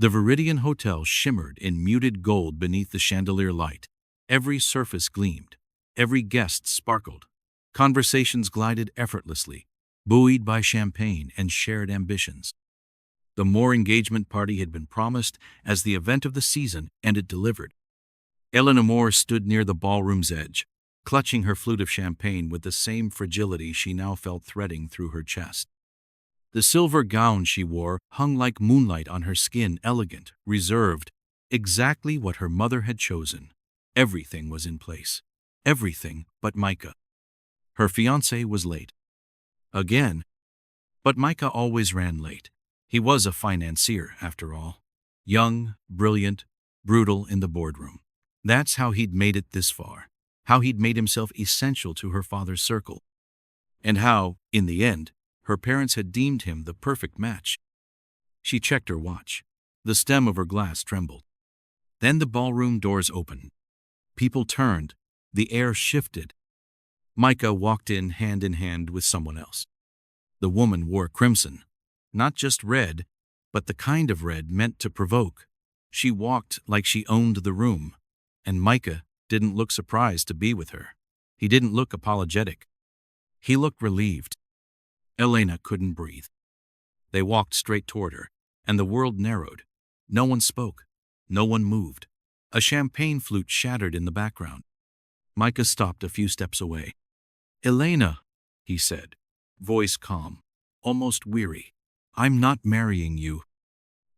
The Viridian Hotel shimmered in muted gold beneath the chandelier light. Every surface gleamed. Every guest sparkled. Conversations glided effortlessly, buoyed by champagne and shared ambitions. The Moore engagement party had been promised as the event of the season, and it delivered. Elena Moore stood near the ballroom's edge, clutching her flute of champagne with the same fragility she now felt threading through her chest. The silver gown she wore hung like moonlight on her skin, elegant, reserved, exactly what her mother had chosen. Everything was in place. Everything but Micah. Her fiancé was late. Again. But Micah always ran late. He was a financier, after all. Young, brilliant, brutal in the boardroom. That's how he'd made it this far. How he'd made himself essential to her father's circle. And how, in the end, her parents had deemed him the perfect match. She checked her watch. The stem of her glass trembled. Then the ballroom doors opened. People turned. The air shifted. Micah walked in hand with someone else. The woman wore crimson. Not just red, but the kind of red meant to provoke. She walked like she owned the room, and Micah didn't look surprised to be with her. He didn't look apologetic. He looked relieved. Elena couldn't breathe. They walked straight toward her, and the world narrowed. No one spoke. No one moved. A champagne flute shattered in the background. Micah stopped a few steps away. "Elena," he said, voice calm, almost weary. "I'm not marrying you."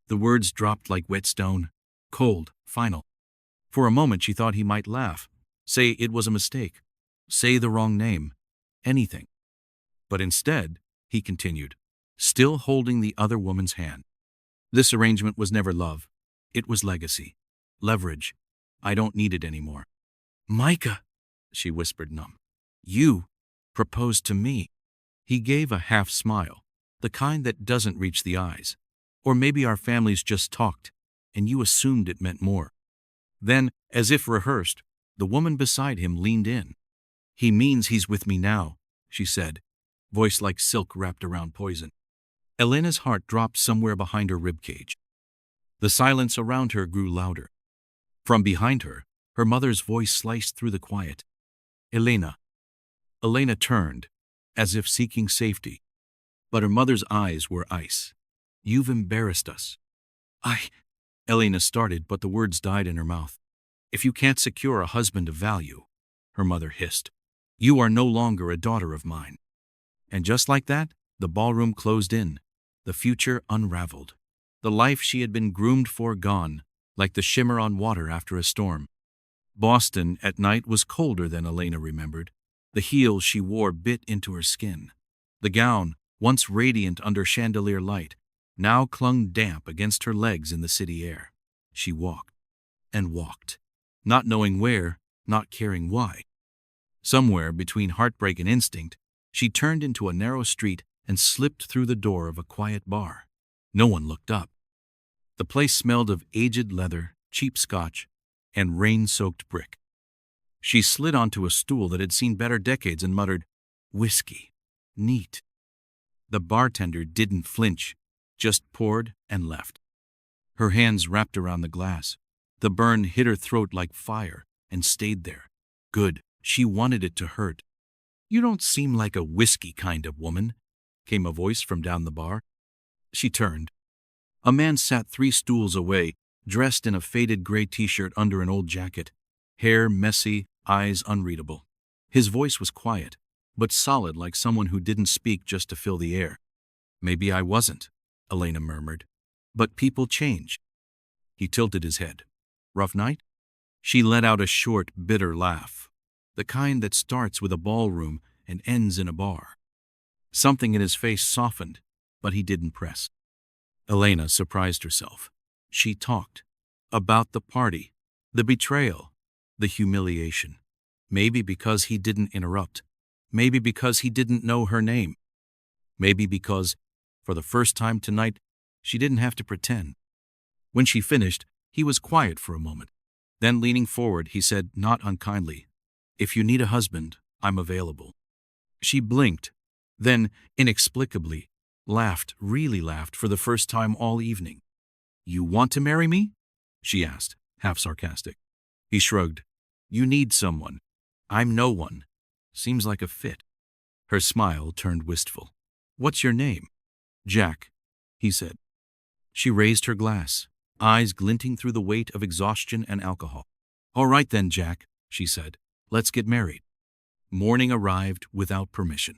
The words dropped like whetstone, cold, final. For a moment she thought he might laugh, say it was a mistake, say the wrong name, anything. But instead, he continued, still holding the other woman's hand. "This arrangement was never love. It was legacy. Leverage. I don't need it anymore." "Micah," she whispered numb. "You proposed to me." He gave a half smile, the kind that doesn't reach the eyes. "Or maybe our families just talked, and you assumed it meant more." Then, as if rehearsed, the woman beside him leaned in. "He means he's with me now," she said, voice like silk wrapped around poison. Elena's heart dropped somewhere behind her ribcage. The silence around her grew louder. From behind her, her mother's voice sliced through the quiet. "Elena." Elena turned, as if seeking safety. But her mother's eyes were ice. "You've embarrassed us." Elena started, but the words died in her mouth. "If you can't secure a husband of value," her mother hissed, "you are no longer a daughter of mine." And just like that, the ballroom closed in. The future unraveled. The life she had been groomed for gone, like the shimmer on water after a storm. Boston at night was colder than Elena remembered. The heels she wore bit into her skin. The gown, once radiant under chandelier light, now clung damp against her legs in the city air. She walked and walked, not knowing where, not caring why. Somewhere between heartbreak and instinct, she turned into a narrow street and slipped through the door of a quiet bar. No one looked up. The place smelled of aged leather, cheap scotch, and rain-soaked brick. She slid onto a stool that had seen better decades and muttered, "Whiskey. Neat." The bartender didn't flinch, just poured and left. Her hands wrapped around the glass. The burn hit her throat like fire and stayed there. Good. She wanted it to hurt. "You don't seem like a whiskey kind of woman," came a voice from down the bar. She turned. A man sat 3 stools away, dressed in a faded gray t-shirt under an old jacket. Hair messy, eyes unreadable. His voice was quiet, but solid, like someone who didn't speak just to fill the air. "Maybe I wasn't," Elena murmured. "But people change." He tilted his head. "Rough night?" She let out a short, bitter laugh, the kind that starts with a ballroom and ends in a bar. Something in his face softened, but he didn't press. Elena surprised herself. She talked. About the party, the betrayal, the humiliation. Maybe because he didn't interrupt. Maybe because he didn't know her name. Maybe because, for the first time tonight, she didn't have to pretend. When she finished, he was quiet for a moment. Then, leaning forward, he said, not unkindly, "If you need a husband, I'm available." She blinked, then, inexplicably, laughed, really laughed for the first time all evening. You want to marry me? She asked, half sarcastic. He shrugged. You need someone. I'm no one. Seems like a fit. Her smile turned wistful. What's your name? Jack, he said. She raised her glass, eyes glinting through the weight of exhaustion and alcohol. All right then, Jack, she said. Let's get married. Morning arrived without permission.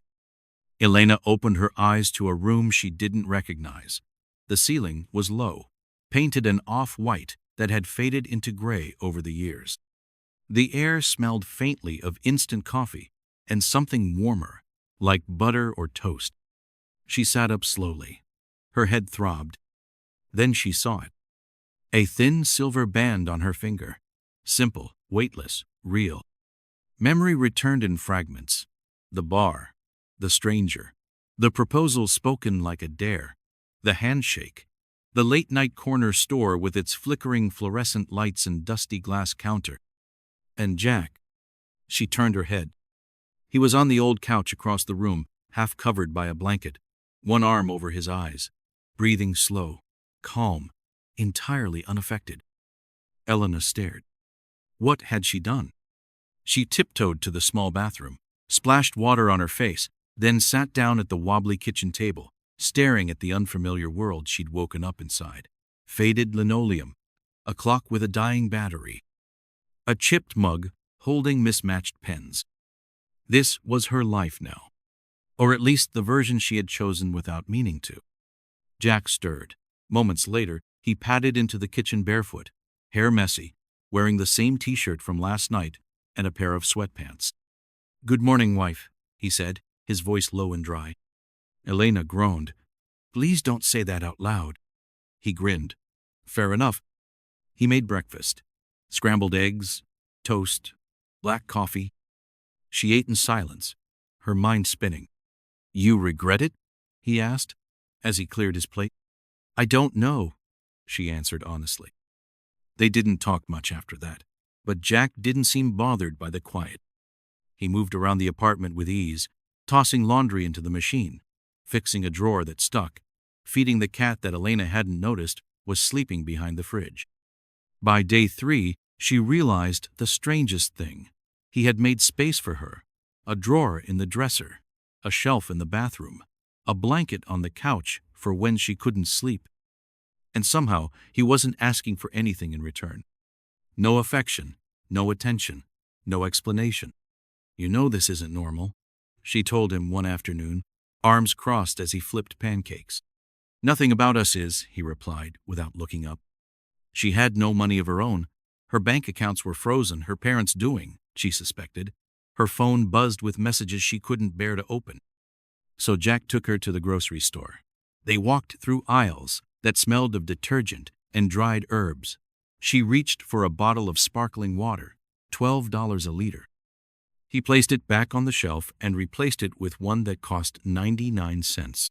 Elena opened her eyes to a room she didn't recognize. The ceiling was low, painted an off-white that had faded into gray over the years. The air smelled faintly of instant coffee and something warmer, like butter or toast. She sat up slowly. Her head throbbed. Then she saw it. A thin silver band on her finger. Simple, weightless, real. Memory returned in fragments. The bar, the stranger, the proposal spoken like a dare, the handshake, the late-night corner store with its flickering fluorescent lights and dusty glass counter. And Jack. She turned her head. He was on the old couch across the room, half covered by a blanket, one arm over his eyes, breathing slow, calm, entirely unaffected. Elena stared. What had she done? She tiptoed to the small bathroom, splashed water on her face, then sat down at the wobbly kitchen table, staring at the unfamiliar world she'd woken up inside. Faded linoleum, a clock with a dying battery, a chipped mug holding mismatched pens. This was her life now, or at least the version she had chosen without meaning to. Jack stirred. Moments later, he padded into the kitchen barefoot, hair messy, wearing the same t-shirt from last night and a pair of sweatpants. Good morning, wife, he said, his voice low and dry. Elena groaned. Please don't say that out loud. He grinned. Fair enough. He made breakfast. Scrambled eggs, toast, black coffee. She ate in silence, her mind spinning. You regret it? He asked, as he cleared his plate. I don't know, she answered honestly. They didn't talk much after that, but Jack didn't seem bothered by the quiet. He moved around the apartment with ease, tossing laundry into the machine, fixing a drawer that stuck, feeding the cat that Elena hadn't noticed was sleeping behind the fridge. By day 3, she realized the strangest thing. He had made space for her, a drawer in the dresser, a shelf in the bathroom, a blanket on the couch for when she couldn't sleep. And somehow he wasn't asking for anything in return. No affection, no attention, no explanation. You know this isn't normal, she told him one afternoon, arms crossed as he flipped pancakes. Nothing about us is, he replied without looking up. She had no money of her own. Her bank accounts were frozen, her parents doing, she suspected. Her phone buzzed with messages she couldn't bear to open. So Jack took her to the grocery store. They walked through aisles that smelled of detergent and dried herbs. She reached for a bottle of sparkling water, $12 a liter. He placed it back on the shelf and replaced it with one that cost 99 cents.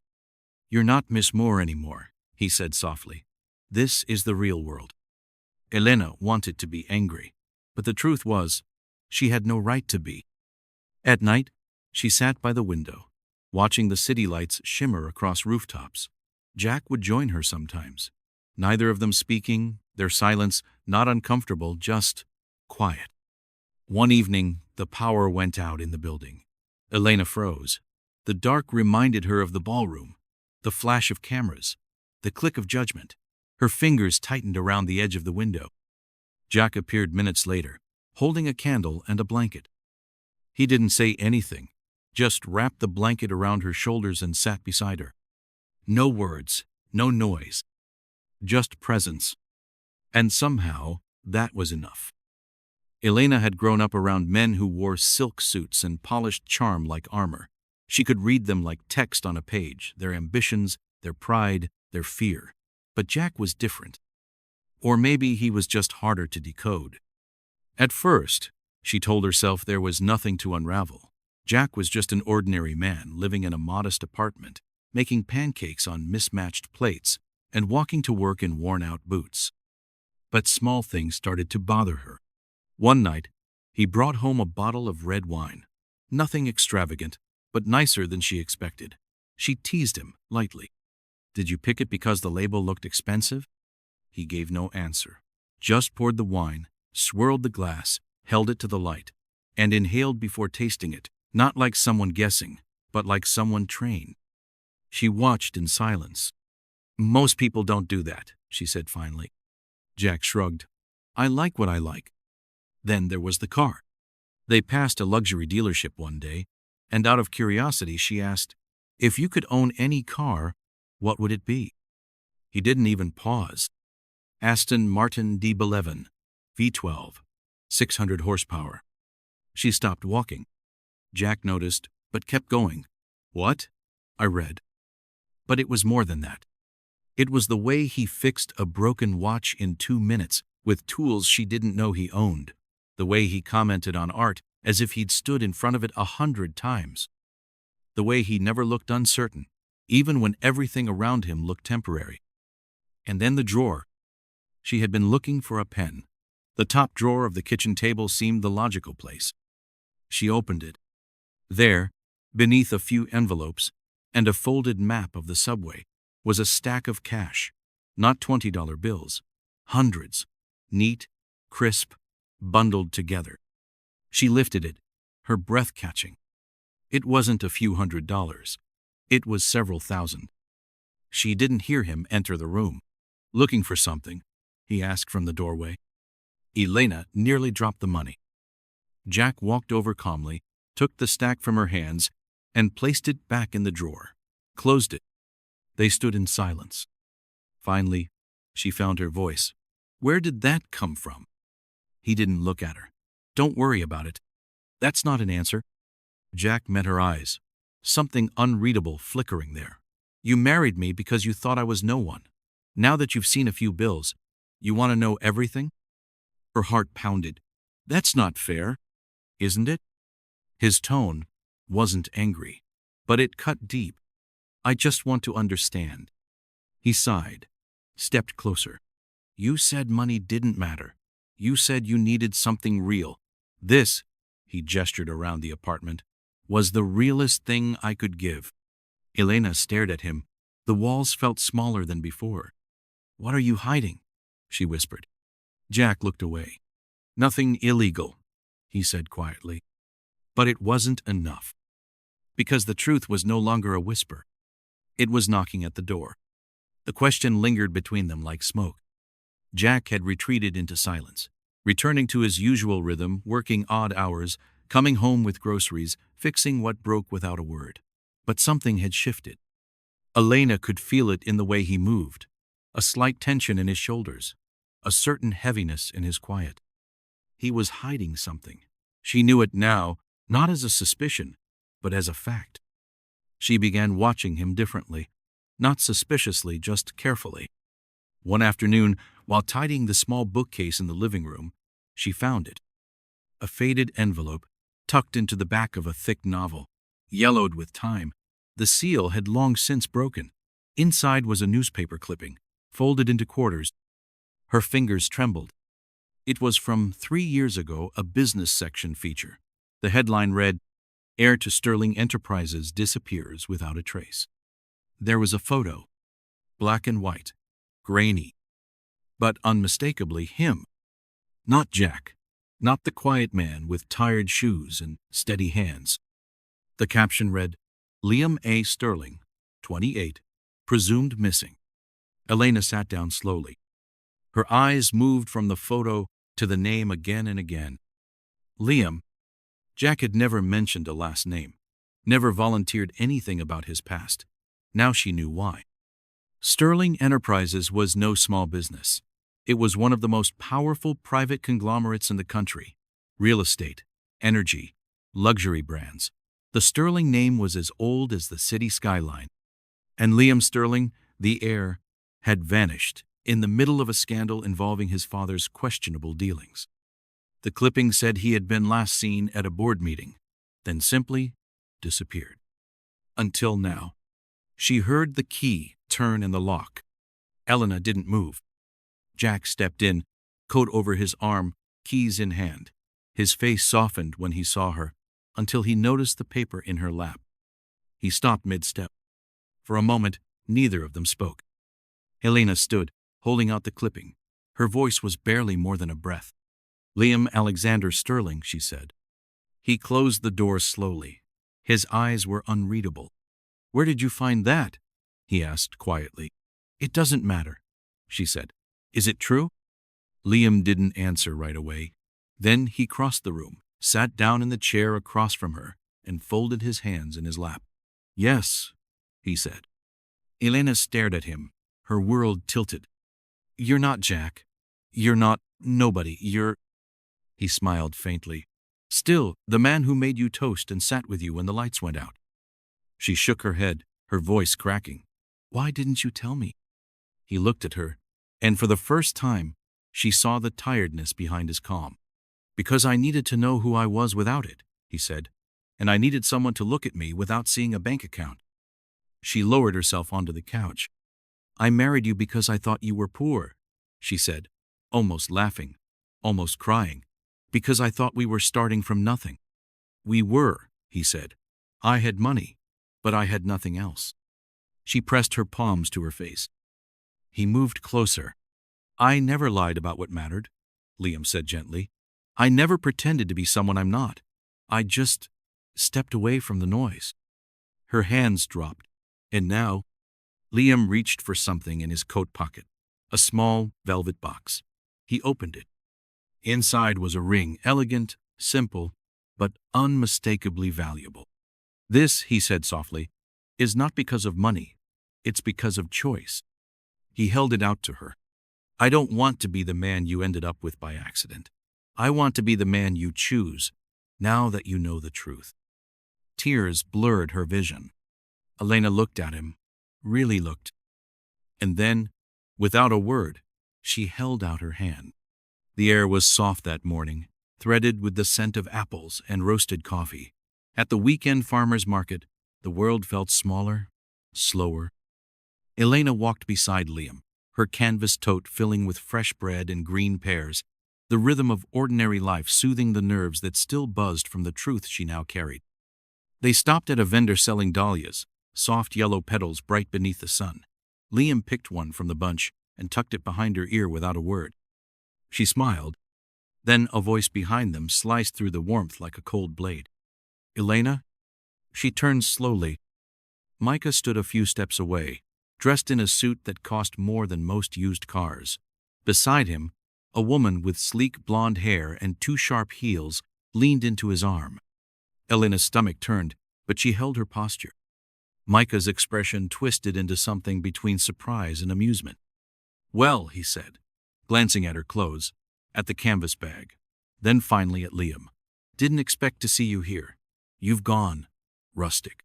You're not Miss Moore anymore, he said softly. This is the real world. Elena wanted to be angry, but the truth was, she had no right to be. At night, she sat by the window, watching the city lights shimmer across rooftops. Jack would join her sometimes, neither of them speaking, their silence not uncomfortable, just quiet. One evening, the power went out in the building. Elena froze. The dark reminded her of the ballroom, the flash of cameras, the click of judgment. Her fingers tightened around the edge of the window. Jack appeared minutes later, holding a candle and a blanket. He didn't say anything, just wrapped the blanket around her shoulders and sat beside her. No words, no noise, just presence. And somehow, that was enough. Elena had grown up around men who wore silk suits and polished charm like armor. She could read them like text on a page, their ambitions, their pride, their fear. But Jack was different. Or maybe he was just harder to decode. At first, she told herself there was nothing to unravel. Jack was just an ordinary man living in a modest apartment, making pancakes on mismatched plates and walking to work in worn-out boots. But small things started to bother her. One night, he brought home a bottle of red wine. Nothing extravagant, but nicer than she expected. She teased him lightly. Did you pick it because the label looked expensive? He gave no answer. Just poured the wine, swirled the glass, held it to the light, and inhaled before tasting it, not like someone guessing, but like someone trained. She watched in silence. "Most people don't do that," she said finally. Jack shrugged. "I like what I like." Then there was the car. They passed a luxury dealership one day, and out of curiosity she asked, "If you could own any car, what would it be?" He didn't even pause. "Aston Martin D11, V12, 600 horsepower." She stopped walking. Jack noticed, but kept going. "What?" I read. But it was more than that. It was the way he fixed a broken watch in 2 minutes with tools she didn't know he owned. The way he commented on art as if he'd stood in front of it 100 times. The way he never looked uncertain, even when everything around him looked temporary. And then the drawer. She had been looking for a pen. The top drawer of the kitchen table seemed the logical place. She opened it. There, beneath a few envelopes and a folded map of the subway, was a stack of cash. Not $20 bills. Hundreds. Neat, crisp, bundled together. She lifted it, her breath catching. It wasn't a few $100s. It was several thousand. She didn't hear him enter the room. "Looking for something?" he asked from the doorway. Elena nearly dropped the money. Jack walked over calmly, took the stack from her hands, and placed it back in the drawer. Closed it. They stood in silence. Finally, she found her voice. "Where did that come from?" He didn't look at her. "Don't worry about it. That's not an answer." Jack met her eyes. Something unreadable flickering there. "You married me because you thought I was no one. Now that you've seen a few bills, you want to know everything?" Her heart pounded. "That's not fair, isn't it?" His tone wasn't angry, but it cut deep. "I just want to understand." He sighed, stepped closer. "You said money didn't matter. You said you needed something real. This," he gestured around the apartment, "was the realest thing I could give." Elena stared at him. The walls felt smaller than before. "What are you hiding?" she whispered. Jack looked away. "Nothing illegal," he said quietly. But it wasn't enough. Because the truth was no longer a whisper. It was knocking at the door. The question lingered between them like smoke. Jack had retreated into silence, returning to his usual rhythm, working odd hours, coming home with groceries, fixing what broke without a word. But something had shifted. Elena could feel it in the way he moved, a slight tension in his shoulders, a certain heaviness in his quiet. He was hiding something. She knew it now, not as a suspicion, but as a fact. She began watching him differently, not suspiciously, just carefully. One afternoon, while tidying the small bookcase in the living room, she found it. A faded envelope, tucked into the back of a thick novel, yellowed with time. The seal had long since broken. Inside was a newspaper clipping, folded into quarters. Her fingers trembled. It was from 3 years ago, a business section feature. The headline read, "Heir to Sterling Enterprises disappears without a trace." There was a photo, black and white, grainy, but unmistakably him. Not Jack, not the quiet man with tired shoes and steady hands. The caption read, "Liam A. Sterling, 28, presumed missing." Elena sat down slowly. Her eyes moved from the photo to the name again and again. Liam. Jack had never mentioned a last name, never volunteered anything about his past. Now she knew why. Sterling Enterprises was no small business. It was one of the most powerful private conglomerates in the country. Real estate, energy, luxury brands. The Sterling name was as old as the city skyline. And Liam Sterling, the heir, had vanished in the middle of a scandal involving his father's questionable dealings. The clipping said he had been last seen at a board meeting, then simply disappeared. Until now. She heard the key turn in the lock. Elena didn't move. Jack stepped in, coat over his arm, keys in hand. His face softened when he saw her, until he noticed the paper in her lap. He stopped mid-step. For a moment, neither of them spoke. Elena stood, holding out the clipping. Her voice was barely more than a breath. "Liam Alexander Sterling," she said. He closed the door slowly. His eyes were unreadable. "Where did you find that?" he asked quietly. "It doesn't matter," she said. "Is it true?" Liam didn't answer right away. Then he crossed the room, sat down in the chair across from her, and folded his hands in his lap. "Yes," he said. Elena stared at him, her world tilted. "You're not Jack. You're not nobody. You're—" He smiled faintly. "Still, the man who made you toast and sat with you when the lights went out." She shook her head, her voice cracking. "Why didn't you tell me?" He looked at her, and for the first time, she saw the tiredness behind his calm. "Because I needed to know who I was without it," he said, "and I needed someone to look at me without seeing a bank account." She lowered herself onto the couch. "I married you because I thought you were poor," she said, almost laughing, almost crying, "because I thought we were starting from nothing." "We were," he said. "I had money, but I had nothing else." She pressed her palms to her face. He moved closer. "I never lied about what mattered," Liam said gently. "I never pretended to be someone I'm not. I just stepped away from the noise." Her hands dropped, and now Liam reached for something in his coat pocket, a small velvet box. He opened it. Inside was a ring, elegant, simple, but unmistakably valuable. "This," he said softly, "is not because of money. It's because of choice." He held it out to her. "I don't want to be the man you ended up with by accident. I want to be the man you choose, now that you know the truth." Tears blurred her vision. Elena looked at him, really looked. And then, without a word, she held out her hand. The air was soft that morning, threaded with the scent of apples and roasted coffee. At the weekend farmer's market, the world felt smaller, slower. Elena walked beside Liam, her canvas tote filling with fresh bread and green pears, the rhythm of ordinary life soothing the nerves that still buzzed from the truth she now carried. They stopped at a vendor selling dahlias, soft yellow petals bright beneath the sun. Liam picked one from the bunch and tucked it behind her ear without a word. She smiled. Then a voice behind them sliced through the warmth like a cold blade. "Elena?" She turned slowly. Micah stood a few steps away, dressed in a suit that cost more than most used cars. Beside him, a woman with sleek blonde hair and two sharp heels leaned into his arm. Elena's stomach turned, but she held her posture. Micah's expression twisted into something between surprise and amusement. "Well," he said, glancing at her clothes, at the canvas bag, then finally at Liam. "Didn't expect to see you here. You've gone rustic."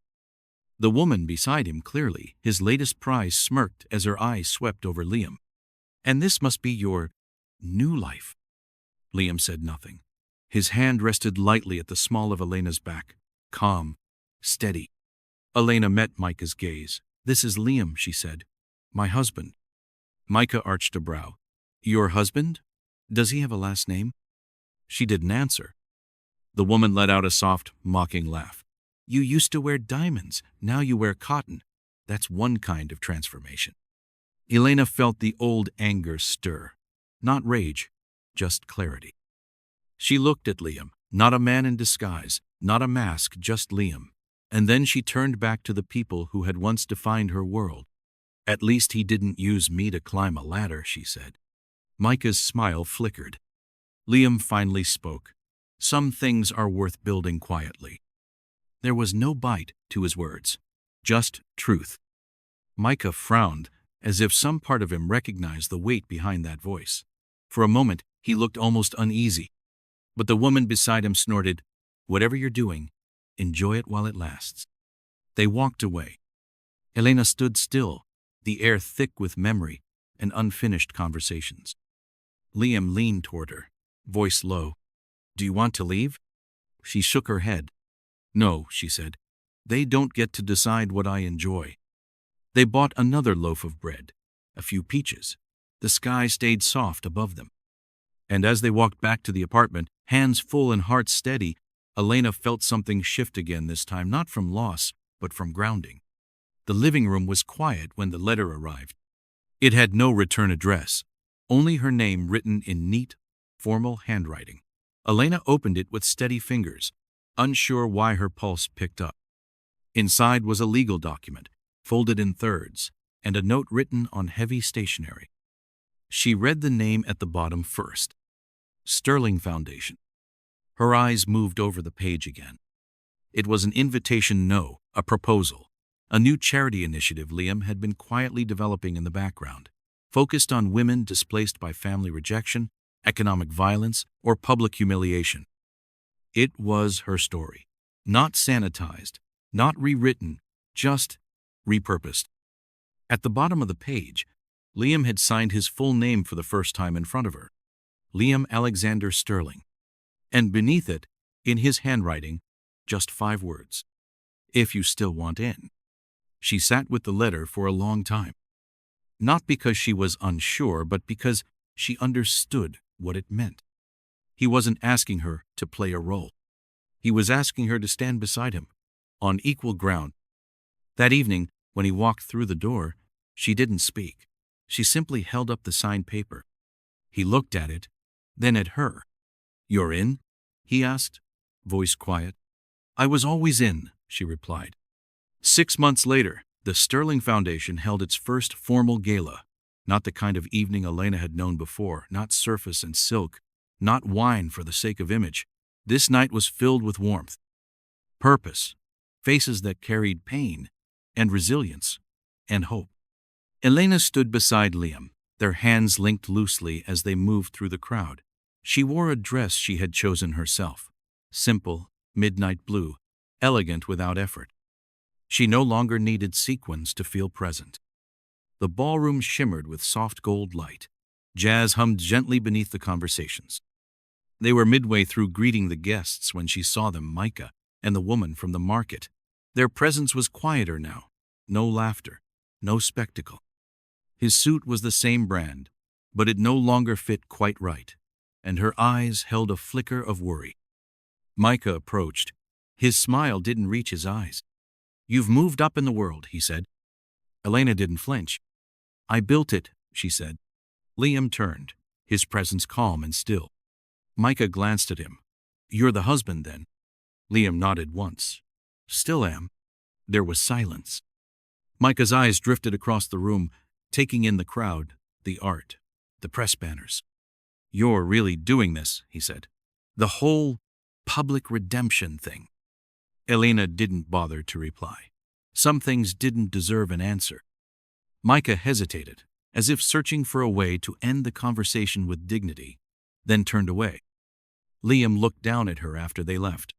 The woman beside him, clearly his latest prize, smirked as her eyes swept over Liam. "And this must be your new life." Liam said nothing. His hand rested lightly at the small of Elena's back, calm, steady. Elena met Micah's gaze. "This is Liam," she said. "My husband." Micah arched a brow. "Your husband? Does he have a last name?" She didn't answer. The woman let out a soft, mocking laugh. "You used to wear diamonds, now you wear cotton. That's one kind of transformation." Elena felt the old anger stir. Not rage, just clarity. She looked at Liam, not a man in disguise, not a mask, just Liam. And then she turned back to the people who had once defined her world. "At least he didn't use me to climb a ladder," she said. Micah's smile flickered. Liam finally spoke. "Some things are worth building quietly." There was no bite to his words, just truth. Micah frowned, as if some part of him recognized the weight behind that voice. For a moment, he looked almost uneasy. But the woman beside him snorted, "Whatever you're doing, enjoy it while it lasts." They walked away. Elena stood still, the air thick with memory and unfinished conversations. Liam leaned toward her, voice low. "Do you want to leave?" She shook her head. "No," she said. "They don't get to decide what I enjoy." They bought another loaf of bread, a few peaches. The sky stayed soft above them. And as they walked back to the apartment, hands full and heart steady, Elena felt something shift again, this time not from loss, but from grounding. The living room was quiet when the letter arrived. It had no return address, only her name written in neat, formal handwriting. Elena opened it with steady fingers, unsure why her pulse picked up. Inside was a legal document, folded in thirds, and a note written on heavy stationery. She read the name at the bottom first. Sterling Foundation. Her eyes moved over the page again. It was an invitation, no, a proposal. A new charity initiative Liam had been quietly developing in the background, focused on women displaced by family rejection, economic violence, or public humiliation. It was her story. Not sanitized, not rewritten, just repurposed. At the bottom of the page, Liam had signed his full name for the first time in front of her. Liam Alexander Sterling. And beneath it, in his handwriting, just 5 words. If you still want in. She sat with the letter for a long time. Not because she was unsure, but because she understood what it meant. He wasn't asking her to play a role. He was asking her to stand beside him, on equal ground. That evening, when he walked through the door, she didn't speak. She simply held up the signed paper. He looked at it, then at her. "You're in?" he asked, voice quiet. "I was always in," she replied. 6 months later, the Sterling Foundation held its first formal gala. Not the kind of evening Elena had known before, not surface and silk, not wine for the sake of image. This night was filled with warmth, purpose, faces that carried pain and resilience and hope. Elena stood beside Liam, their hands linked loosely as they moved through the crowd. She wore a dress she had chosen herself, simple, midnight blue, elegant without effort. She no longer needed sequins to feel present. The ballroom shimmered with soft gold light. Jazz hummed gently beneath the conversations. They were midway through greeting the guests when she saw them, Micah and the woman from the market. Their presence was quieter now. No laughter, no spectacle. His suit was the same brand, but it no longer fit quite right, and her eyes held a flicker of worry. Micah approached. His smile didn't reach his eyes. "You've moved up in the world," he said. Elena didn't flinch. "I built it," she said. Liam turned, his presence calm and still. Micah glanced at him. "You're the husband, then?" Liam nodded once. "Still am." There was silence. Micah's eyes drifted across the room, taking in the crowd, the art, the press banners. "You're really doing this," he said. "The whole public redemption thing." Elena didn't bother to reply. Some things didn't deserve an answer. Micah hesitated, as if searching for a way to end the conversation with dignity, then turned away. Liam looked down at her after they left.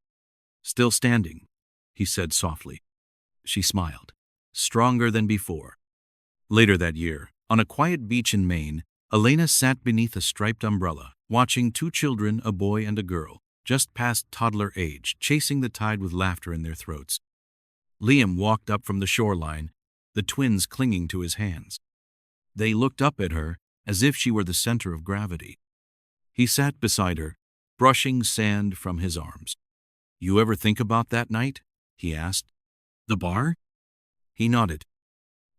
"Still standing," he said softly. She smiled, stronger than before. Later that year, on a quiet beach in Maine, Elena sat beneath a striped umbrella, watching 2 children, a boy and a girl, just past toddler age, chasing the tide with laughter in their throats. Liam walked up from the shoreline, the twins clinging to his hands. They looked up at her as if she were the center of gravity. He sat beside her, brushing sand from his arms. "You ever think about that night?" he asked. "The bar?" He nodded.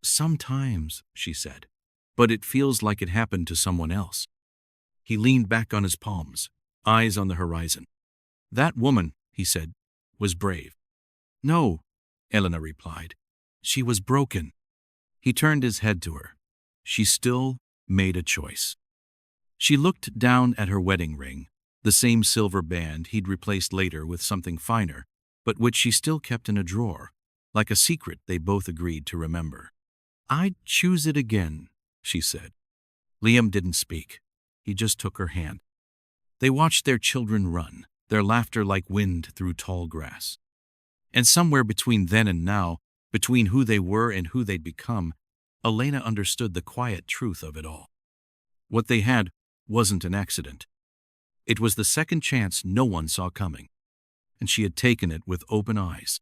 "Sometimes," she said, "but it feels like it happened to someone else." He leaned back on his palms, eyes on the horizon. "That woman," he said, "was brave." "No," Elena replied. "She was broken." He turned his head to her. She still made a choice. She looked down at her wedding ring, the same silver band he'd replaced later with something finer, but which she still kept in a drawer, like a secret they both agreed to remember. "I'd choose it again," she said. Liam didn't speak. He just took her hand. They watched their children run, their laughter like wind through tall grass. And somewhere between then and now, between who they were and who they'd become, Elena understood the quiet truth of it all. What they had wasn't an accident. It was the second chance no one saw coming, and she had taken it with open eyes.